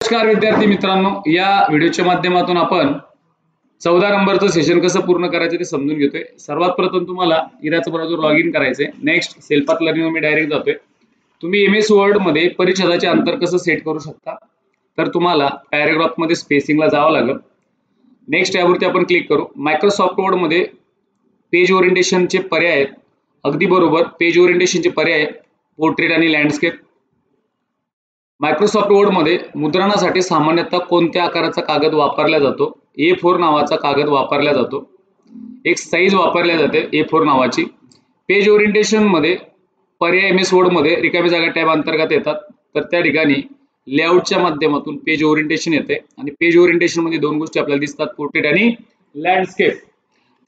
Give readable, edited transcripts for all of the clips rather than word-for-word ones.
नमस्कार विद्यार्थी मित्रांनो, या व्हिडिओच्या माध्यमातून आपण 14 नंबरचं सेशन कसं पूर्ण करायचं ते समजून घेतोय। सर्वात प्रथम तुम्हाला इराचं ब्राउझर लॉग इन करायचंय। नेक्स्ट सेल्फ पाथ लर्निंग मी डायरेक्ट जातोय। तुम्ही एमएस वर्ड मध्ये परिच्छेदाचे अंतर कसं सेट करू शकता, तर तुम्हाला पॅराग्राफ मध्ये स्पेसिंगला जावं लागेल। नेक्स्ट टॅबवरती आपण क्लिक करू। मायक्रोसॉफ्ट वर्ड मध्ये पेज ओरिएंटेशनचे पर्याय आहेत, अगदी बरोबर पेज ओरिएंटेशनचे पर्याय आहेत, पोर्ट्रेट आणि लँडस्केप। मायक्रोसॉफ्ट वर्ड मध्ये मुद्रणासाठी सामान्यतः कोणत्या आकाराचा कागद वापरला जातो? A4 नावाचा कागद वापरला जातो। एक साईज वापरल्या जाते A4 नावाची। पेज ओरिएंटेशन मध्ये पर्याय एमएस वर्ड मध्ये रिकामी जागा टॅब अंतर्गत येतात, तर त्या ठिकाणी लेआउटच्या माध्यमातून पेज ओरिएंटेशन येते आणि पेज ओरिएंटेशन मध्ये दोन गोष्टी आपल्याला दिसतात, पोर्ट्रेट आणि लँडस्केप।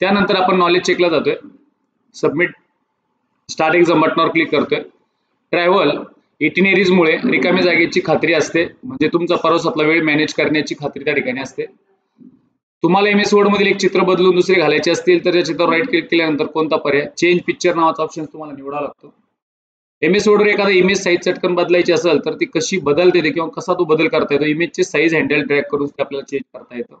त्यानंतर आपण नॉलेज चेकला जातोय। सबमिट स्टार्ट एक्झाम बटनावर क्लिक करतोय। ट्रॅव्हल इटिनरीज मुळे रिकाम्या जागेची खात्री असते, म्हणजे तुमचा प्रवासातला वेळ मॅनेज करण्याची खात्री त्या ठिकाणी असते। तुम्हाला एमएस वर्ड मधील एक चित्र बदलून दुसरे घालायचे असतील तर त्या चित्रावर राईट क्लिक केल्यानंतर कोणता पर्याय चेंज पिक्चर नावाचा ऑप्शन तुम्हाला निवडावा लागतो। एमएस वर्ड वर एखादा इमेज साईज चटकन बदलायची असेल तर ती कशी बदलते ते किंवा कसा तो बदल करता येतो, इमेजचे साईज हँडल ट्रॅक करून ते आपल्याला चेंज करता येतं।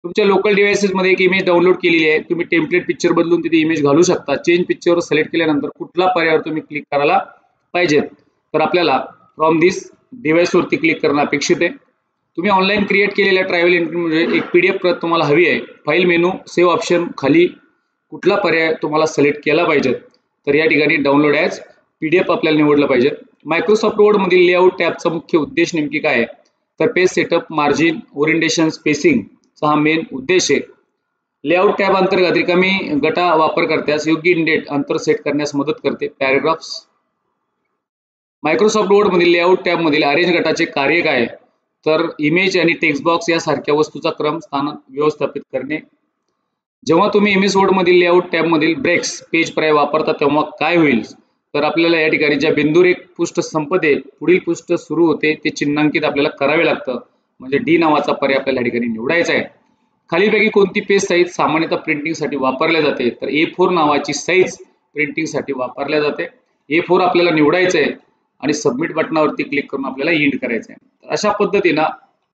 तुमच्या लोकल डिव्हाइसेस मध्ये एक इमेज डाउनलोड केलेली आहे, तुम्ही टेम्पलेट पिक्चर बदलून तिथे इमेज घालू शकता। चेंज पिक्चरवर सिलेक्ट केल्यानंतर कुठला पर्यायावर तुम्ही क्लिक करायला पाहिजे, तर आपल्याला फ्रॉम दिस डिव्हाइस वरती क्लिक करणं अपेक्षित आहे। तुम्ही ऑनलाईन क्रिएट केलेल्या ट्रॅव्हल एंट्री म्हणजे एक पीडीएफ प्रत तुम्हाला हवी आहे, फाईल मेनू सेव्ह ऑप्शन खाली कुठला पर्याय तुम्हाला सिलेक्ट केला पाहिजे, तर या ठिकाणी डाउनलोड ॲज पीडीएफ आपल्याला निवडलं पाहिजे। मायक्रोसॉफ्ट वर्ड मधील लेआउट टॅबचा मुख्य उद्देश नेमकी काय आहे, तर page setup, margin, orientation, spacing चा हा मेन उद्देश आहे। लेआउट टॅब अंतर्गत रिकामी गटा वापरकर्त्यास योग्य इंडेंट अंतर सेट करण्यास मदत करते। पॅराग्राफ्स मायक्रोसॉफ्ट वर्ड मधील लेआउट टॅब मधील अरेंज गटाचे कार्य काय आहे, तर इमेज आणि टेक्स्ट बॉक्स यासारख्या वस्तूचा क्रम स्थान व्यवस्थापित करणे। जेव्हा तुम्ही एमएस वर्ड मधील लेआउट टॅब मधील ब्रेक्स पेज पर्याय वापरता तेव्हा काय होईल, तर आपल्याला या ठिकाणी ज्या बिंदूवर एक पृष्ठ संपते पुढील पृष्ठ सुरू होते ते चिन्हांकित आपल्याला करावे लागतं, म्हणजे डी नावाचा पर्याय आपल्याला या ठिकाणी निवडायचा आहे। खालीलपैकी कोणती पेज साईज सामान्यतः प्रिंटिंग साठी वापरल्या जाते, तर A4 नावाची साईज प्रिंटिंग साठी वापरल्या जाते। A4 आपल्याला निवडायचं आहे आणि सबमिट बटनावरती क्लिक करून आपल्याला एंड करायचं आहे। अशा पद्धतीने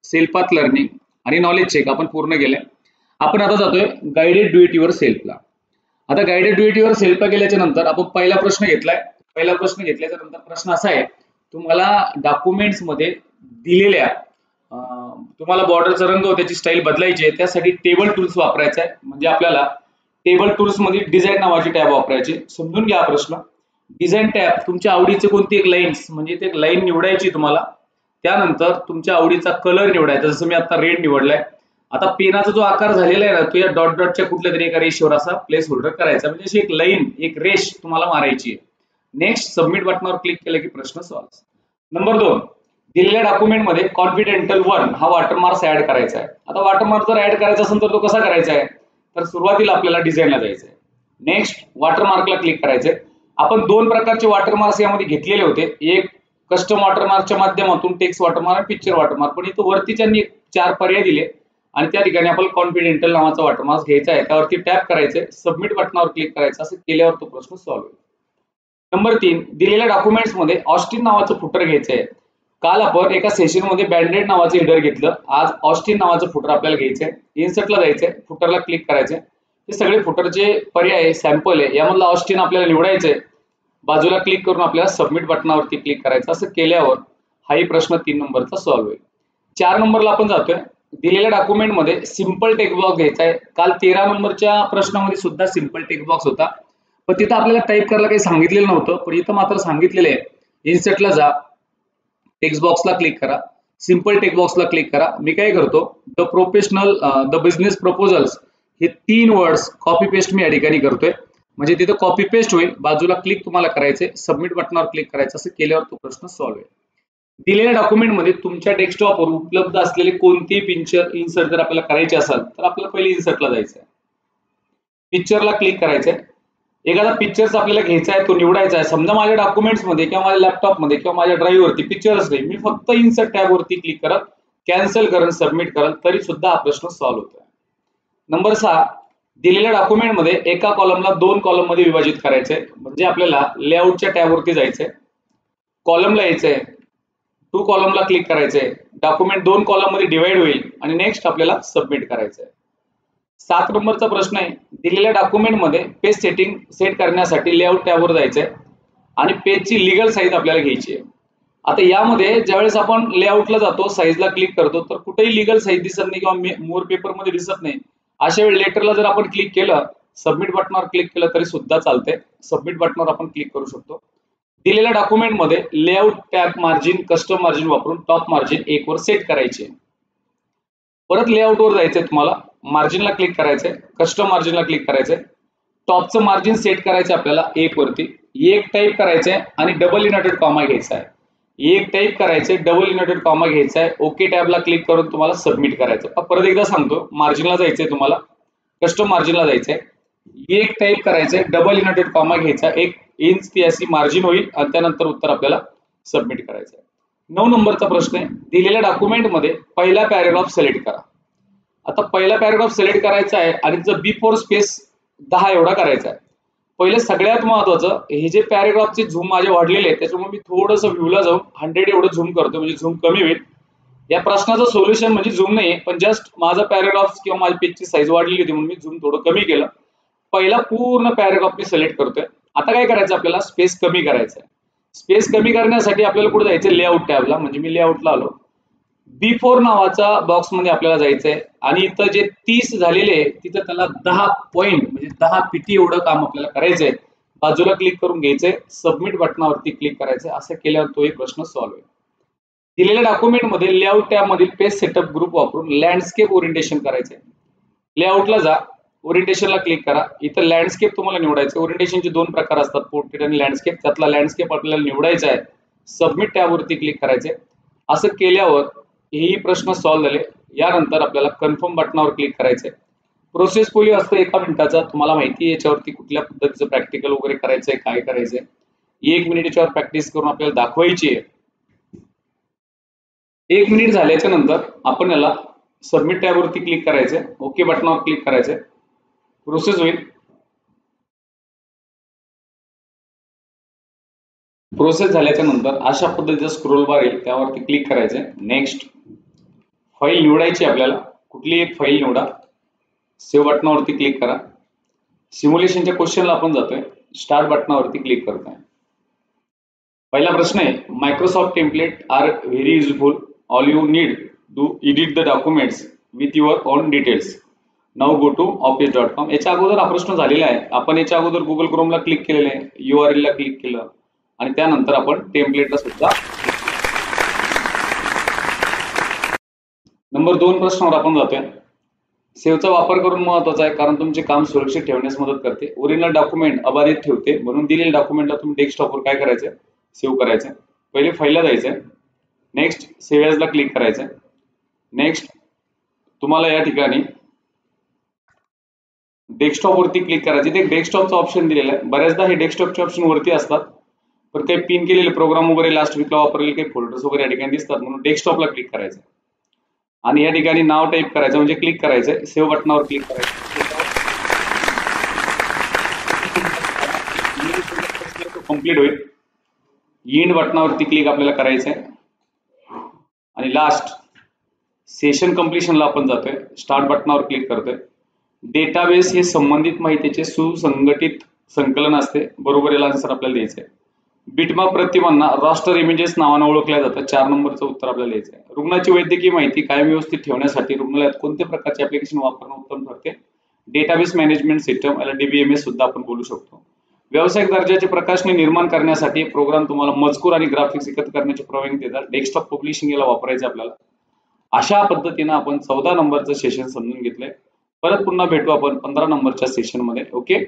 सेल्फ पाथ लर्निंग आणि नॉलेज चेक आपण पूर्ण केले। आपण आता जातोय गाइडेड डू इट युअर सेल्फला। आता गाइडेड डू इट युअर सेल्फला गेल्याच्या नंतर आपण पहिला प्रश्न घेतलाय। पहिला प्रश्न घेतल्याच्या नंतर प्रश्न असा आहे, तुम्हाला डॉक्युमेंट्स मध्ये दिलेल्या तुम्हाला बॉर्डरचा रंग व त्याची स्टाईल बदलायची आहे, त्यासाठी टेबल टूल्स वापरायचा आहे। म्हणजे आपल्याला टेबल टूल्स मध्ये डिझाइन नावाची टॅब वापरायची। समजून घ्या प्रश्न। डिझाइन टॅब तुमच्या आवडीचे कोणती एक लाईन्स म्हणजे ते एक लाईन निवडायची तुम्हाला, त्यानंतर तुमच्या आवडीचा कलर निवडायचा, जसं मी आता रेड निवडलाय। आता पेनाचा जो आकार झालेला आहे ना, तो या डॉट डॉटच्या कुठल्या तरी एका रेषेवर असा प्लेस होल्डर करायचा, म्हणजे अशी एक लाईन एक रेष तुम्हाला मारायची आहे। नेक्स्ट सबमिट बटनावर क्लिक केलं की प्रश्न सॉल्व्ह। नंबर 2, दिलेल्या डॉक्युमेंट मध्ये कॉन्फिडेंटल 1 हा वॉटरमार्क ऍड करायचा आहे। आता वॉटरमार्क जर ऍड करायचा असेल तर तो कसा करायचा आहे, तर सुरुवातीला आपल्याला डिझाइनला जायचं आहे। नेक्स्ट वॉटरमार्कला क्लिक करायचंय। आपण दोन प्रकारचे वॉटरमार्क्स यामध्ये घेतलेले होते, एक कस्टम वॉटरमार्कच्या माध्यमातून टेक्स्ट वॉटरमार्क, पिक्चर वॉटरमार्क, पण इथं वरती त्यांनी 4 पर्याय दिले आणि त्या ठिकाणी आपल्याला कॉन्फिडेंटल नावाचा वॉटरमार्क घ्यायचा आहे। त्यावरती टॅप करायचंय, सबमिट बटनावर क्लिक करायचं। असं केल्यावर तो प्रश्न सॉल्व्ह होईल। नंबर 3, दिलेल्या डॉक्युमेंट्स मध्ये ऑस्टिन नावाचं फुटर घ्यायचं आहे। काल आपण एका सेशन मध्ये बँडेड नावाचं हेडर घेतलं, आज ऑस्टिन नावाचं फुटर आपल्याला घ्यायचंय। इन्सर्टला जायचंय, फुटरला क्लिक करायचंय। हे सगळे फुटरचे पर्याय सॅम्पल आहे, यामधला ऑस्टिन आपल्याला निवडायचंय। बाजूला क्लिक करून आपल्याला सबमिट बटनावरती क्लिक करायचं। असं केल्यावर हाही प्रश्न 3 नंबरचा सॉल्व्ह होईल। 4 नंबरला आपण जातोय। दिलेल्या डॉक्युमेंट मध्ये सिंपल टेक्स्ट बॉक्स घ्यायचा आहे। काल 13 नंबरच्या प्रश्नामध्ये सुद्धा सिंपल टेक्स्ट बॉक्स होता, पण तिथं आपल्याला टाईप करायला काही सांगितलेलं नव्हतं, पण इथं मात्र सांगितलेलं आहे। इन्सर्टला जा, टेक्स्ट बॉक्सला क्लिक करा, सिंपल टेक्स्ट बॉक्सला क्लिक करा। मी काय करतो, the professional the business proposals हे 3 वर्ड्स कॉपी पेस्ट मी या ठिकाणी करतोय, म्हणजे तिथं कॉपी पेस्ट होईल। बाजूला क्लिक तुम्हाला करायचंय, सबमिट बटनावर क्लिक करायचं। असं केल्यावर तो प्रश्न सॉल्व्ह होईल। दिलेल्या डॉक्युमेंट मध्ये तुमच्या डेस्कटॉपवर उपलब्ध असलेले कोणतेही पिक्चर इन्सर्ट जर आपल्याला करायचे असेल तर आपल्याला पहिले इन्सर्टला जायचं आहे, पिक्चरला क्लिक करायचंय। एखादा पिक्चर्स आपल्याला घ्यायचा आहे, तो निवडायचा आहे। समजा माझ्या डॉक्युमेंट्स मध्ये किंवा माझ्या लॅपटॉप मध्ये किंवा माझ्या ड्राईव्ह वरती पिक्चरच नाही, मी फक्त इन्सर्ट टॅब वरती क्लिक करत कॅन्सल करत सबमिट करत तरी सुद्धा हा प्रश्न सॉल्व्ह होतोय। नंबर 6, दिलेल्या डॉक्युमेंट मध्ये एका कॉलमला 2 कॉलम मध्ये विभाजित करायचंय, म्हणजे आपल्याला लेआउटच्या टॅब वरती जायचंय, कॉलमला यायचंय, टू कॉलमला क्लिक करायचंय, डॉक्युमेंट 2 कॉलम मध्ये डिवाइड होईल आणि नेक्स्ट आपल्याला सबमिट करायचंय. 7 नंबरचा प्रश्न आहे, दिलेल्या डॉक्युमेंट मध्ये पेज सेट करण्यासाठी लेआउट टॅबवर जायचंय आणि पेजची लीगल साईज आपल्याला घ्यायची आहे. आता यामध्ये ज्यावेळेस आपण लेआउटला जातो, साईजला क्लिक करतो, तर कुठेही लीगल साईज दिसत नाही किंवा मोर पेपर मध्ये दिसत नाही. अशा वेळी लेटरला जर आपण क्लिक केलं, सबमिट बटनावर क्लिक केलं तरी सुद्धा चालते. सबमिट बटनावर आपण क्लिक करू शकतो. दिलेल्या डॉक्युमेंट मध्ये layout tab margin custom margin वापरून टॉप मार्जिन 1 वर सेट करायचे. परत लेआउट वर जायचंय, तुम्हाला मार्जिनला क्लिक करायचंय, कस्टम मार्जिनला क्लिक करायचंय, टॉपचं मार्जिन सेट करायचं आपल्याला 1 वरती, 1 टाईप करायचंय आणि डबल इनवर्टेड कॉमा घ्यायचा आहे. 1 टाईप करायचंय, डबल इनवर्टेड कॉमा घ्यायचा आहे, ओके टॅबला क्लिक करून तुम्हाला सबमिट करायचं. परत एकदा सांगतो, मार्जिनला जायचंय, तुम्हाला कस्टम मार्जिनला जायचंय, 1 टाईप करायचंय, डबल इनवर्टेड कॉमा घ्यायचा, 1 इंच ती अशी मार्जिन होईल आणि त्यानंतर उत्तर आपल्याला सबमिट करायचं आहे. 9 नंबरचा प्रश्न आहे, दिलेल्या डॉक्युमेंट मध्ये पहिला पॅराग्राफ सिलेक्ट करा. आता पहिला पॅराग्राफ सिलेक्ट करायचा आहे आणि जर बिफोर स्पेस 10 एवढा करायचा आहे. पहिले सगळ्यात महत्वाचं, हे जे पॅराग्राफचे झूम माझे वाढलेले आहेत त्याच्यामुळे मी थोडंसं व्ह्यूला जाऊन 100 एवढं झूम करतो, म्हणजे झूम कमी होईल. या प्रश्नाचं सोल्युशन म्हणजे झूम नाही, पण जस्ट माझा पॅराग्राफ किंवा माझी पेजची साईज वाढलेली होती म्हणून मी झूम थोडं कमी केलं. पहिला पूर्ण पॅराग्राफ मी सिलेक्ट करतोय. आता काय करायचं, आपल्याला स्पेस कमी करायचं आहे. स्पेस कमी करण्यासाठी आपल्याला कुठे जायचं, लेआउट टॅबला, म्हणजे मी लेआउटला आलो. B4 नावाचा बॉक्स मध्ये आपल्याला जायचंय आणि इथं जे 30 झालेले आहे तिथं त्याला 10 पॉइंट म्हणजे 10 पीटी एवढं काम आपल्याला करायचंय. बाजूला क्लिक करून घ्यायचंय, सबमिट बटनावरती क्लिक करायचंय. असं केल्यावर तो एक प्रश्न सॉल्व्ह होईल. दिलेल्या डॉक्युमेंट मध्ये लेआउट टॅब मधील पेज सेटअप ग्रुप वापरून लँडस्केप ओरिएंटेशन करायचंय. लेआउटला जा, ओरिएंटेशनला क्लिक करा. इथं लँडस्केप तुम्हाला निवडायचं. ओरिएंटेशनचे 2 प्रकार असतात, पोर्ट्रेट आणि लँडस्केप. त्यातला लँडस्केप आपल्याला निवडायचा आहे. सबमिट टॅबवरती क्लिक करायचंय. असं केल्यावर हेही प्रश्न सॉल्व्ह झाले. यानंतर आपल्याला कन्फर्म बटनावर क्लिक करायचंय. प्रोसेस पोली असतो 1 मिनिटाचा. तुम्हाला माहिती आहे याच्यावरती कुठल्या पद्धतीचं प्रॅक्टिकल वगैरे करायचंय, काय करायचंय. 1 मिनिट याच्यावर प्रॅक्टिस करून आपल्याला दाखवायची आहे. 1 मिनिट झाल्याच्या नंतर आपण याला सबमिट टॅबवरती क्लिक करायचंय, ओके बटनावर क्लिक करायचंय, प्रोसेस होईल. प्रोसेस झाल्याच्या नंतर अशा पद्धतीचा स्क्रोल बार येईल, त्यावरती क्लिक करायचंय. नेक्स्ट फाईल निवडायची आपल्याला, कुठली एक फाईल निवडा, सेव्ह बटनावरती क्लिक करा. सिम्युलेशनच्या क्वेश्चनला आपण जातोय, स्टार्ट बटनावरती क्लिक करतोय. पहिला प्रश्न आहे, Microsoft template are very useful. All you need to edit the documents with your own details. Now go to office.com. याच्या अगोदर हा प्रश्न झालेला आहे. आपण याच्या अगोदर गुगल क्रोमला क्लिक केलेलं आहे, URL ला क्लिक केलं आणि त्यानंतर आपण टेम्पलेटला सुद्धा. नंबर 2 प्रश्नावर आपण जातोय. सेव्हचा वापर करून महत्वाचा आहे, कारण तुमचे काम सुरक्षित ठेवण्यास मदत करते. ओरिजिनल डॉक्युमेंट अबाधित ठेवते, म्हणून दिलेल्या डॉक्युमेंटला तुम्ही डेस्कटॉपवर काय करायचं, सेव्ह करायचं. पहिले फाईलला जायचंय, नेक्स्ट सेव्ह ॲजला क्लिक करायचंय. नेक्स्ट तुम्हाला या ठिकाणी डेस्कटॉप वरती क्लिक करायचं. इथे डेस्कटॉपचा ऑप्शन दिलेला आहे. बऱ्याचदा हे डेस्कटॉपचे ऑप्शन वरती असतात, पण काही पिन केलेले प्रोग्राम वगैरे लास्ट वीकला वापरलेले काही फोल्डर्स वगैरे या ठिकाणी दिसतात, म्हणून डेस्कटॉपला क्लिक करायचं आणि या ठिकाणी नाव टाईप करायचं, म्हणजे क्लिक करायचंय. सेव्ह बटनावर क्लिक करायचं. कंप्लीट होईल. एंड बटनावरती क्लिक आपल्याला करायचंय आणि लास्ट सेशन कंप्लीशनला आपण जातोय. स्टार्ट बटनावर क्लिक करतोय. डेटाबेस हे संबंधित माहितीचे सुसंघटित संकलन असते. बरोबर याला आन्सर आपल्याला द्यायचंय. बिटमॅप प्रतिमांना रास्टर इमेजेस नावाने ओळखल्या जातात. 4 नंबरचं उत्तर आपल्याला द्यायचं आहे. रुग्णाची वैद्यकीय माहिती कायम व्यवस्थित ठेवण्यासाठी रुग्णालयात कोणत्या प्रकारचे ऍप्लिकेशन वापरणं उत्तम ठरते. डेटाबेस मॅनेजमेंट सिस्टम, याला DBMS सुद्धा आपण बोलू शकतो. व्यावसायिक दर्जाचे प्रकाशने निर्माण करण्यासाठी प्रोग्राम तुम्हाला मजकूर आणि ग्राफिक्स एकत्र करण्याची परवानगी देतात. डेस्कटॉप पब्लिशिंग याला वापरायचं आपल्याला. अशा पद्धतीने आपण 14 नंबरचं सेशन समजून घेतलंय. परत पुन्हा भेटू आपण 15 नंबरच्या सेशन मध्ये. ओके.